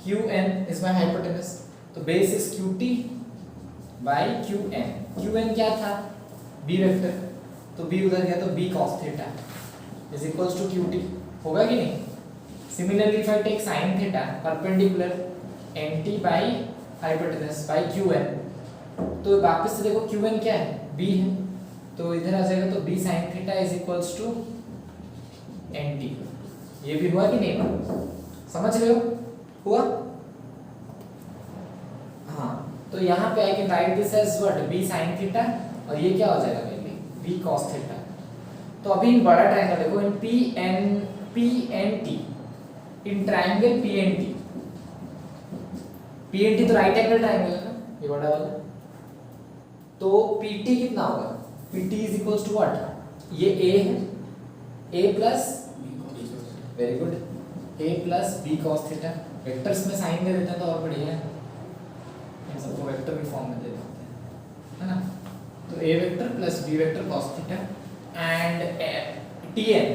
QN इज माय हाइपोटेनस, तो base is QT by QN। QN क्या था, B वेक्टर, तो B उधर गया तो B cos theta is equals to QT, होगा कि नहीं। Similarly if I take sin theta perpendicular NT by hypotenuse by QN, तो वापस से देखो QN क्या है, B है, तो इधर आ जाएगा तो B sin theta is equals to NT। ये भी हुआ कि नहीं हुआ, समझ रहे हो, हुआ। हाँ तो यहाँ पे I can write this as what, B sin theta, और ये क्या हो जाएगा मेरे लिए B cos थीटा। तो अभी इन बड़ा ट्रायंगल देखो, इन PNT, इन ट्रायंगल PNT तो राइट एंगल ट्रायंगल है ना, ये बड़ा वाला, तो PT कितना होगा, PT is equals to what, ये A है, A plus, very good, A plus B cos theta, vectors में साइन दे देते हैं तो और बढ़िया है, इन सबको वेक्टर के फॉर्म में दे देते हैं, है ना। तो A vector plus B vector cos theta and TN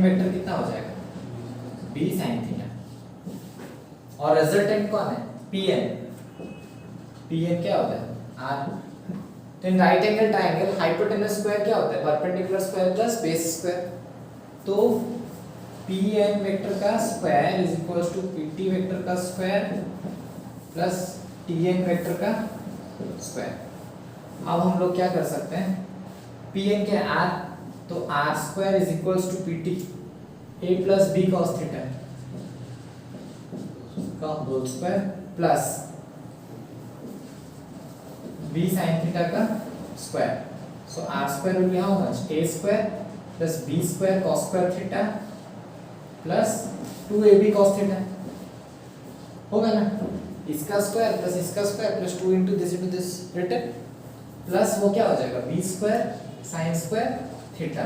vector कितना हो जाएगा, B sin थीटा, और रिजल्टेंट कौन है PN क्या होता है R। तो in right angle triangle hypotenuse square क्या होता है, perpendicular square plus base square, तो PN वेक्टर का square is equals to PT vector का स्क्वायर प्लस TN वेक्टर का स्क्वायर। अब हम लोग क्या कर सकते हैं, PN क्या है R, तो R square is equals to PT A plus B cos theta का whole square plus B sin theta का square. So R square will be how much, A square plus B square cos square theta plus 2ab cos theta होगा ना, इसका square plus इसका square plus 2 into this return plus वो क्या हो जाएगा B square sine square theta.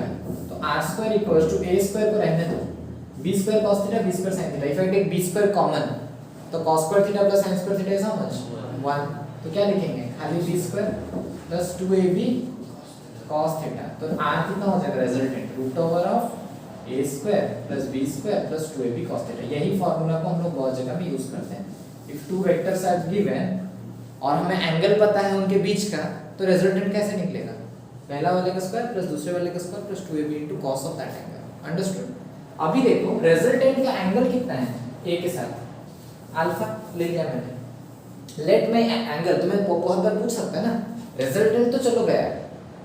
तो R square equals to A square को रहने दो, B square cos theta B square sine theta. If I take B square common तो cos square theta plus sine square theta is how much 1, तो क्या लिखेंगे खाली B square plus 2ab cos theta. तो r कितना हो जाएगा resultant root over of a square plus b square plus 2ab cos theta. यही फार्मूला को हम लोग बहुत जगह में यूज करते हैं। If two vectors are given और हमें एंगल पता है उनके बीच का, तो रिजल्टेंट कैसे निकलेगा, पहला वाले का स्क्वायर प्लस दूसरे वाले का square plus 2ab into cos of that angle. Understood. अभी देखो रिजल्टेंट का एंगल कितना है a के साथ, अल्फा ले लिया मैंने। लेट में एंगल तुम्हें बहुत बार पूछ सकता है ना, रिजल्टेंट तो चलो गया,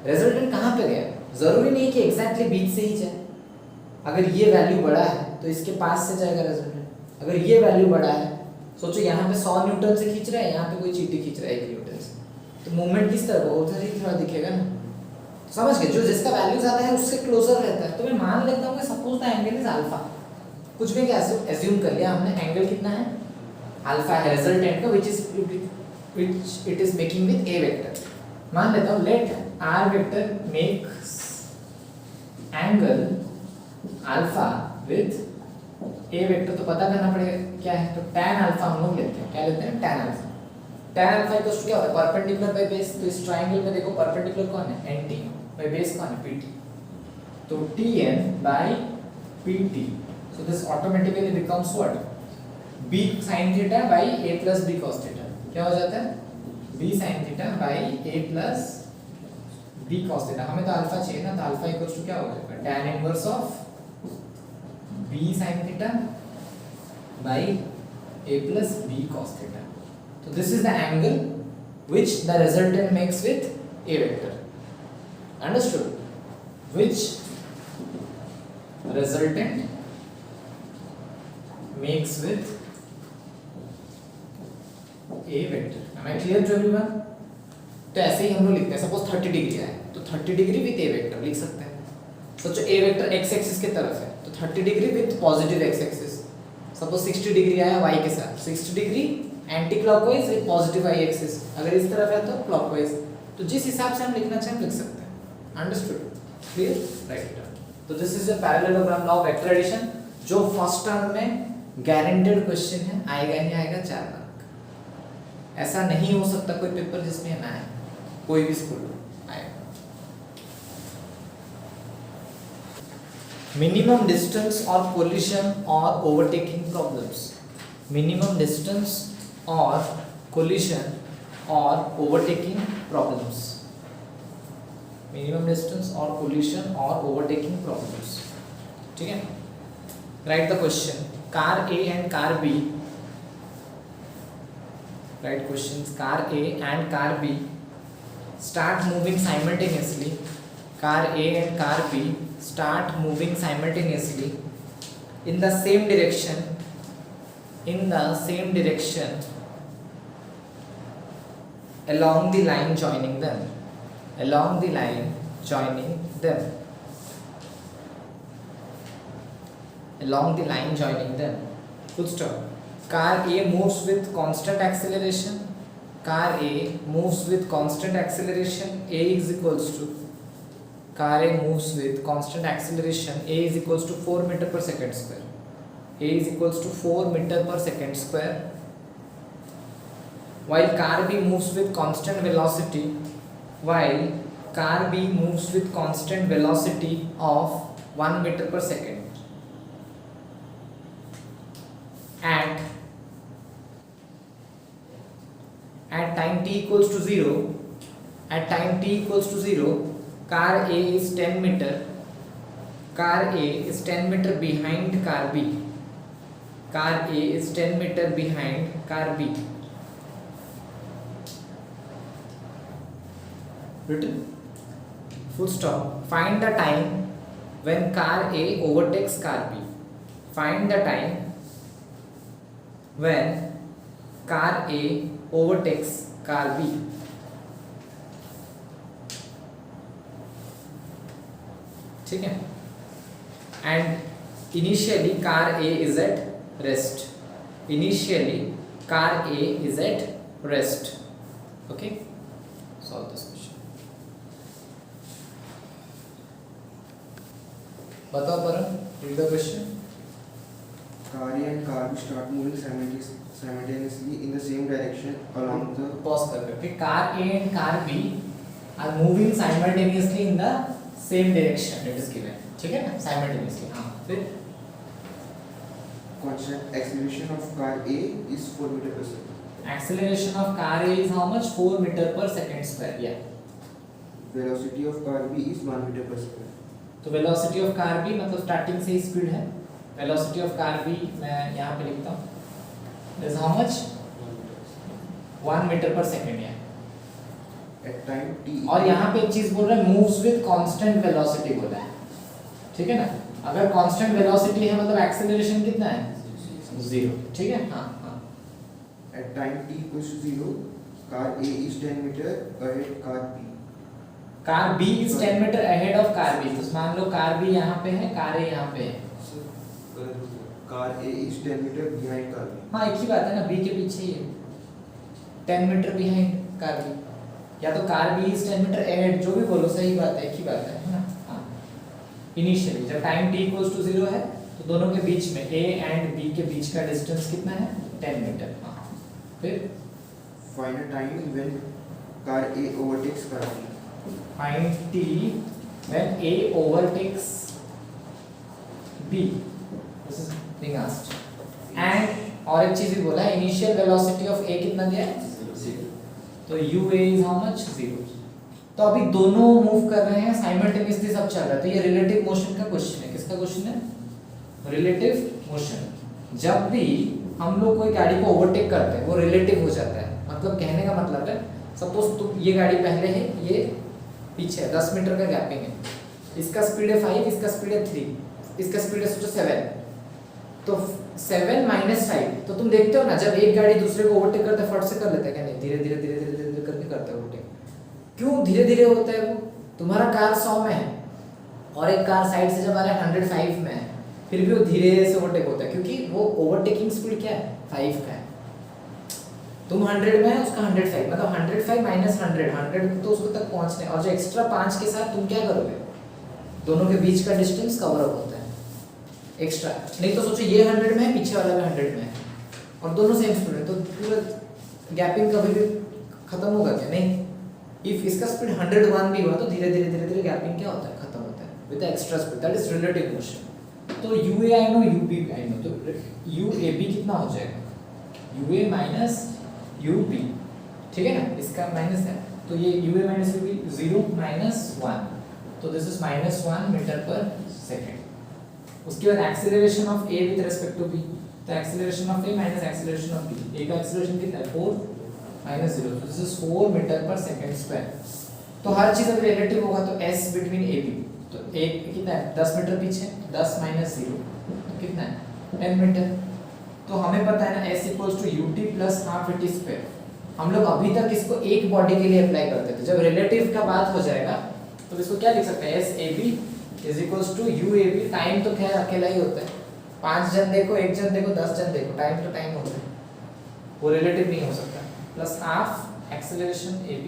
रिजल्टेंट कहाँ पे गया, जरूरी नहीं कि एग्जैक्टली बीच से ही जाए। अगर ये वैल्यू बड़ा है तो इसके पास से जाएगा रिजल्टेंट। अगर ये वैल्यू बड़ा है, सोचो यहाँ पे 100 न्यूटन से खींच रहा है, यहाँ पे कोई चीटी खींच रहा है 1 न्यूटन से, तो मूवमेंट किस तरह का उधर ही थोड़ा दिखेगा ना, समझ गए। जो जिसका वैल्यू ज्यादा है उससे क्लोजर रहता है। तो मैं मान लेता हूँ कि suppose the angle is alpha, कुछ भी कैसे एज्यूम कर लिया हमने, एंगल कितना है अल्फा है रिजल्टेंट का, which it is making with a vector. मान लेता हूँ let r vector makes angle alpha with a vector, तो पता करना पड़ेगा क्या है, तो tan अल्फा हम लोग लेते हैं, क्या लेते हैं tan alpha. tan alpha equals to क्या होता है परपेंडिकुलर बाय बेस। तो इस ट्रायंगल में देखो परपेंडिकुलर कौन है nt, बाय बेस कौन है pt, तो tn by pt। so this automatically becomes what b sin theta by a plus b cos theta। क्या हो जाता है b sin theta by a plus b cos theta। हमें तो अल्फा चाहिए ना, तो अल्फा इक्वल्स टू क्या हो जाएगा tan inverse of b sin theta by a plus b cos theta। so this is the angle which the resultant makes with a vector। understood? which resultant makes with a vector। am I clear to everyone? तो ऐसे ही हम लोग लिखते हैं, suppose 30 degree है तो 30 degree with a vector लिख सकते हैं। सोचो a वेक्टर x एक्सिस की तरफ है तो 30 degree with positive x axis. Suppose 60 degree आया y के साथ, 60 degree anti clockwise with positive y axis. अगर इस तरफ है तो क्लॉकवाइज। तो जिस हिसाब से हम लिखना चाहें लिख सकते हैं। अंडरस्टूड? क्लियर? राइट। तो this is a parallelogram law of vector addition, जो फर्स्ट टर्म में गारंटेड क्वेश्चन है, आएगा ही आएगा 4 मार्क। ऐसा नहीं हो सकता कोई पेपर जिसमें ना आए, कोई भी स्कूल आएगा। मिनिमम डिस्टेंस और कोलिशन और ओवरटेकिंग प्रॉब्लम्स। मिनिमम डिस्टेंस और कोलिशन और ओवरटेकिंग प्रॉब्लम्स। मिनिमम डिस्टेंस और कोलिशन और ओवरटेकिंग प्रॉब्लम्स। ठीक है, right the question. Car A and car B, write questions. car A and car B start moving simultaneously. Car A and car B start moving simultaneously in the same direction. In the same direction along the line joining them. Along the line joining them. Along the line joining them. Full stop. Car A moves with constant acceleration. Car A moves with constant acceleration. A is equals to, car A moves with constant acceleration. A is equals to 4 meter per second square. A is equals to 4 meter per second square. While car B moves with constant velocity. While car B moves with constant velocity of 1 meter per second. At time t equals to 0, at time t equals to 0, car A is 10 meter. Car A is 10 meter behind car B. Car A is 10 meter behind car B. Written. Full stop. Find the time when car A overtakes car B. Find the time when car A overtakes car B. ठीक है। and initially car A is at rest. Initially car A is at rest. Okay, solve this question. बताओ परम, read the question. Car A and car B start moving simultaneously in the same direction along the Pause करके, okay, car A and car B are moving simultaneously in the same direction. It is given, ठीक है ना, simultaneously. हाँ, फिर constant acceleration of car A is 4 meter per second. acceleration of car A is how much? 4 meter per second square. Yeah. Velocity of car B is 1 meter per second. तो velocity of car B मतलब starting से ही speed है. Velocity of car B मैं यहाँ पे लिखता हूँ is how much 1 meter पर सेकंड. है At time t. और यहाँ पे एक चीज बोल रहा है मूव्स विद कांस्टेंट वेलोसिटी बोला है, ठीक है ना. अगर कांस्टेंट वेलोसिटी है मतलब एक्सेलरेशन कितना है? 0. ठीक है. हाँ हाँ. At time t equals to 0, car A is 10 meter ahead car B. Car B is 10 meter ahead of car B. तो मान लो कार बी यहाँ पे है, कार ए यहाँ पे है. Car A is 10 meter behind car B. हाँ एक ही बात है ना, बी के पीछे ही है. 10 मीटर बिहाइंड कार बी, या तो car B is 10 meter ahead, जो भी बोलो सही बात है, एक ही बात है ना. हाँ. इनिशियली जब टाइम t इक्वल्स टू 0 है तो दोनों के बीच में a एंड b के बीच का डिस्टेंस कितना है? 10 मीटर. हाँ. फिर Find a time when car A overtakes car B. find t when a overtakes b. This is being asked. And और एक चीज भी बोला है, इनिशियल वेलोसिटी ऑफ a कितना दिया है? 0. तो ua is how much? 0. तो अभी दोनों मूव कर रहे हैं साइमल्टेनियसली, सब चल रहा है. तो ये रिलेटिव मोशन का क्वेश्चन है. किसका क्वेश्चन है? Relative motion. जब भी हम लोग कोई गाड़ी को ओवरटेक करते हैं वो रिलेटिव हो जाता है. मतलब कहने का मतलब है सपोज तुम ये गाड़ी पहले है, ये पीछे है, 10 मीटर का गैपिंग है. इसका स्पीड है 5, इसका स्पीड है 3, इसका स्पीड है सोचो 7. तो 7 माइनस 5, तो तुम देखते हो ना जब एक गाड़ी दूसरे को ओवरटेक करता है फट से कर लेता है क्या? नहीं, धीरे धीरे धीरे धीरे धीरे करके करता है ओवरटेक. क्यों धीरे धीरे होता है वो? तुम्हारा कार 100 में है और एक कार साइड से जब आ रहा है 105 में है, फिर भी वो धीरे से ओवरटेक होता है क्योंकि वो ओवरटेकिंग स्पीड क्या है? 5 का है. तुम 100 में है, उसका 105, मतलब 105 माइनस 100 तो उसको तक पहुंचने, और जो एक्स्ट्रा 5 के साथ तुम क्या करोगे? दोनों के बीच का डिस्टेंस कवर अप होता है एक्स्ट्रा. नहीं तो सोचो ये 100 में है, पीछे वाला भी 100 में है और दोनों सेम स्पीड है, तो पूरा गैपिंग कभी भी खत्म होगा क्या? नहीं. इफ इसका स्पीड 101 भी हुआ तो धीरे धीरे धीरे धीरे गैपिंग क्या होता है? खत्म होता है with extra speed. That is relative motion. तो ua I know, ub I know, तो uab कितना हो जाएगा? ua माइनस ub, ठीक है ना. इसका माइनस है तो ये ua माइनस ub 0 माइनस 1, तो दिस इज माइनस 1 मीटर पर सेकेंड. उसके बाद acceleration of a with respect to b, तो acceleration of a minus acceleration of b, a का एक्सेलरेशन कितना है? 4 माइनस 0, तो दिस इज 4 मीटर पर सेकेंड स्क्वायर. तो हर चीज अगर रिलेटिव होगा तो s बिटवीन a b, तो a कितना है? 10 मीटर पीछे, 10 माइनस 0 तो कितना है? 10 मीटर. तो हमें पता है ना s equals to ut plus half at square. हम लोग अभी तक इसको एक बॉडी के लिए अप्लाई करते थे. जब रिलेटिव का बात हो जाएगा तो इसको क्या लिख सकते हैं? SAB is equals to UAB. Time तो खैर अकेला ही होता है, 5 जन देखो, 1 जन देखो, 10 जन देखो, टाइम तो टाइम होता है, वो रिलेटिव नहीं हो सकता. Plus half acceleration AB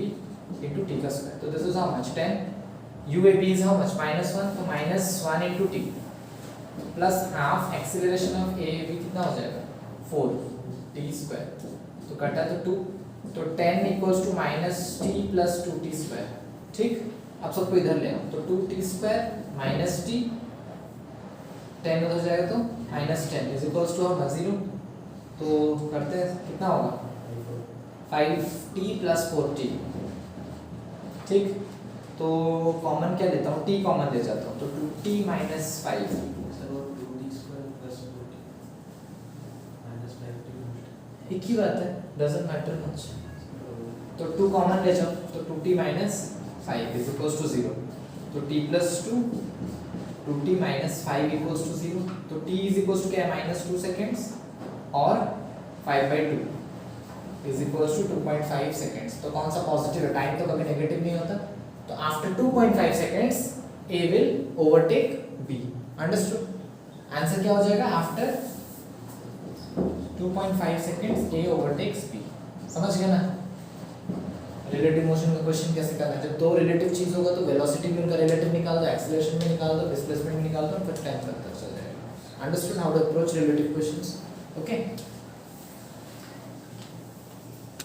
into t का स्क्वायर. तो this is how much? 10. UAB is how much? -1, तो -1 into t plus half acceleration of AB कितना हो जाएगा? 4 t स्क्वायर. तो कटा तो 2, तो 10 equals to -t plus 2t square. ठीक. अब सबको इधर ले आओ, तो 2t स्क्वायर माइनस t, 10 हो जाएगा तो -10 इज इक्वल्स टू 0. तो करते हैं कितना होगा? 5t plus 4t. ठीक. तो कॉमन क्या लेता हूँ? t कॉमन ले जाता हूँ, तो 2t माइनस 5. एक ही बात है, डजंट मैटर मच. तो 2 कॉमन ले जाओ, तो 2t minus 5 is equals to 0. तो t plus 2, 2t minus 5 equals to 0. तो t इज इक्वल्स टू क्या है? -2 सेकेंड्स और 5/2 इज इक्वल्स टू 2.5 सेकेंड्स. तो कौन सा पॉजिटिव है? टाइम तो कभी नेगेटिव नहीं होता. तो after 2.5 seconds a will overtake b. Understood. Answer क्या हो जाएगा after 2.5 seconds a overtakes b। समझ गए ना? रिलेटिव मोशन का क्वेश्चन कैसे करना है? जब दो रिलेटिव चीज होगा तो वेलोसिटी में उनका रिलेटिव निकाल दो, एक्सीलरेशन में निकाल दो, डिस्प्लेसमेंट में निकाल दो, फिर टाइम पता चल जाएगा। Understood how to approach relative questions? Okay